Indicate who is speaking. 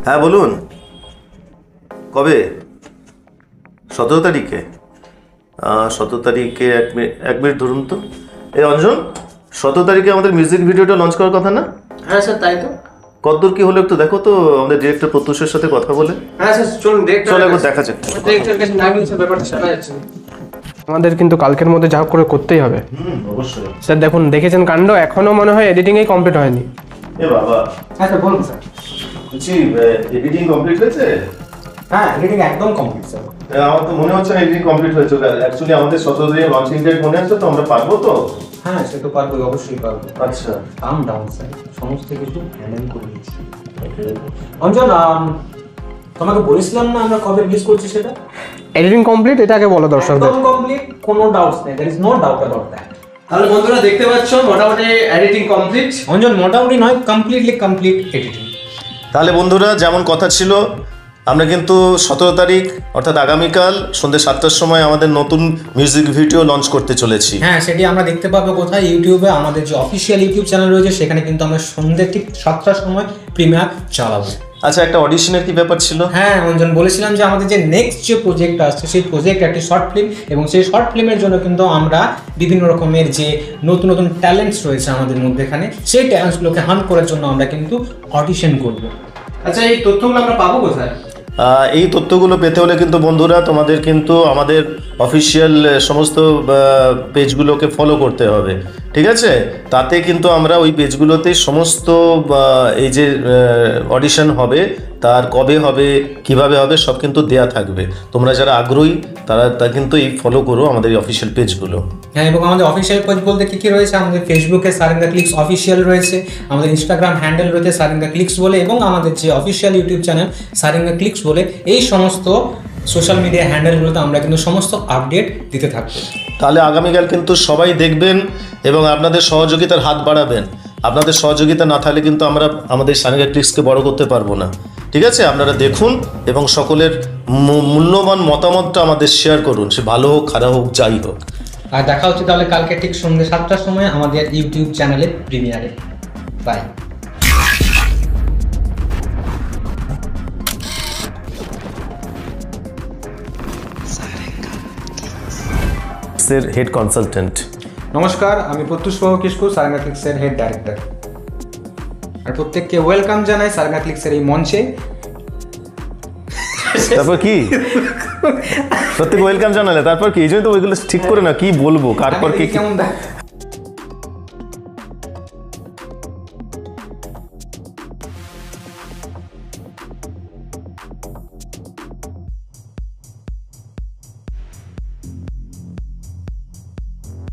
Speaker 1: হ্যাঁ বলুন, কবে? 17 তারিখে? 17 তারিখে এক মিনিট ধরুন তো। এই অঞ্জন, 17 তারিখে আমাদের মিউজিক ভিডিওটা লঞ্চ করার কথা না?
Speaker 2: হ্যাঁ স্যার, তাই তো।
Speaker 1: কতদূর কি হলো একটু দেখো তো, আমাদের ডিরেক্টর প্রত্যুষের সাথে কথা বলে।
Speaker 2: হ্যাঁ স্যার, চলুন
Speaker 1: চলো একবার দেখা যাক।
Speaker 2: ডিরেক্টর কাছে না গেলে ব্যাপারটা শোনা যাচ্ছে না।
Speaker 3: আমাদের কিন্তু কালকের মধ্যে যা করে করতেই হবে।
Speaker 1: অবশ্যই।
Speaker 3: স্যার দেখুন, দেখেছেন কাণ্ড, এখনো মনে হয় এডিটিংই কমপ্লিট হয়নি।
Speaker 1: এ বাবা,
Speaker 2: হ্যাঁ স্যার, বলুন স্যার।
Speaker 1: বলছি এডিটিং কমপ্লিট হয়েছে?
Speaker 2: হ্যাঁ, এডিটিং একদম কমপ্লিট স্যার।
Speaker 1: আমার তো মনে হচ্ছে না এডিটিং কমপ্লিট হয়েছে। অ্যাকচুয়ালি আমাদের 17 তারিখে লঞ্চিং ডেট মনে আছে তো, আমরা পারবো তো?
Speaker 2: হ্যাঁ, সে তো পারবো, অবশ্যই পারবো।
Speaker 1: আচ্ছা,
Speaker 2: কাম ডাউন স্যার, সমস্ত কিছু হ্যান্ডেল করে নিচ্ছি। অঞ্জন, তোমাকে বলেছিলাম না আমরা কবে রিলিজ করছি সেটা?
Speaker 3: এডিটিং কমপ্লিট, এটা আগে বলো দর্শকদের।
Speaker 2: একদম কমপ্লিট, কোনো ডাউটস নেই, there is no doubt about that. তাহলে বন্ধুরা দেখতে পাচ্ছ, মোটামুটি এডিটিং কমপ্লিট। অঞ্জন, মোটামুটি নয়, কমপ্লিটলি কমপ্লিট এডিটিং।
Speaker 1: তাহলে বন্ধুরা যেমন কথা ছিল, আমরা কিন্তু 17 তারিখ অর্থাৎ আগামীকাল সন্ধ্যে 7টার সময় আমাদের নতুন মিউজিক ভিডিও লঞ্চ করতে চলেছি।
Speaker 2: হ্যাঁ, সেটি আমরা দেখতে পাবো কোথায়? ইউটিউবে। আমাদের যে অফিসিয়াল ইউটিউব চ্যানেল রয়েছে সেখানে কিন্তু আমরা সন্ধ্যে ঠিক 7টার সময় প্রিমিয়ার চালাবো।
Speaker 1: আচ্ছা, একটা অডিশনের কি ব্যাপার ছিল?
Speaker 2: হ্যাঁ অঞ্জন, বলেছিলাম যে আমাদের যে নেক্সট যে প্রজেক্ট আসছে সেই প্রজেক্ট একটি শর্ট ফিল্ম, এবং সেই শর্ট ফিল্মের জন্য কিন্তু আমরা বিভিন্ন রকমের যে নতুন নতুন ট্যালেন্টস রয়েছে আমাদের মধ্যে, এখানে সেই ট্যালেন্টসগুলোকে হান্ট করার জন্য আমরা কিন্তু অডিশন করব। আচ্ছা, এই তথ্যগুলো আমরা পাবো কোথায়?
Speaker 1: এই তথ্যগুলো পেতে হলে কিন্তু বন্ধুরা তোমাদের কিন্তু আমাদের অফিসিয়াল সমস্ত পেজগুলোকে ফলো করতে হবে, ঠিক আছে? তাতে কিন্তু আমরা ওই পেজগুলোতে সমস্ত এই যে অডিশন হবে তার কবে হবে, কিভাবে হবে, সব কিন্তু দেয়া থাকবে। তোমরা যারা আগ্রহী তারা কিন্তু এই ফলো করো আমাদের এই অফিসিয়াল পেজগুলো।
Speaker 2: হ্যাঁ, এবং আমাদের অফিসিয়াল পেজ বলতে কী কী রয়েছে? আমাদের ফেসবুকে সারিং দ্য ক্লিকস অফিসিয়াল রয়েছে, আমাদের ইনস্টাগ্রাম হ্যান্ডেল রয়েছে সারিং দ্য ক্লিকস বলে, এবং আমাদের যে official YouTube channel Sharing the Clicks বলে, এই সমস্ত সোশ্যাল মিডিয়া হ্যান্ডেলগুলোতে আমরা কিন্তু সমস্ত আপডেট দিতে থাকবো।
Speaker 1: তাহলে আগামীকাল কিন্তু সবাই দেখবেন এবং আপনাদের সহযোগিতার হাত বাড়াবেন। আপনাদের সহযোগিতা না থাকলে কিন্তু আমরা আমাদের সারিং দ্য ক্লিকসকে বড় করতে পারবো না, ঠিক আছে? আপনারা দেখুন এবং সকলের মূল্যবান মতামতটা আমাদের শেয়ার করুন, সে ভালো হোক খারাপ হোক যাই হোক।
Speaker 2: আর দেখা হচ্ছে তাহলে কালকে ঠিক সন্ধ্যে 7টার সময় আমাদের ইউটিউব চ্যানেলে প্রিমিয়ারে। বাই।
Speaker 1: Head consultant.
Speaker 2: নমস্কার, আমি প্রত্যুষ বাবু কিসকু, সারিং দ্য ক্লিকসের হেড ডাইরেক্টর। আর প্রত্যেককে ওয়েলকাম জানাই সারিং দ্য ক্লিকসের এই মঞ্চে।
Speaker 1: তারপর কি প্রত্যেক ওয়েলকাম জানালে তারপর কি? এই জন্য তো ওইগুলো ঠিক করে না কি বলবো, কার পর কি।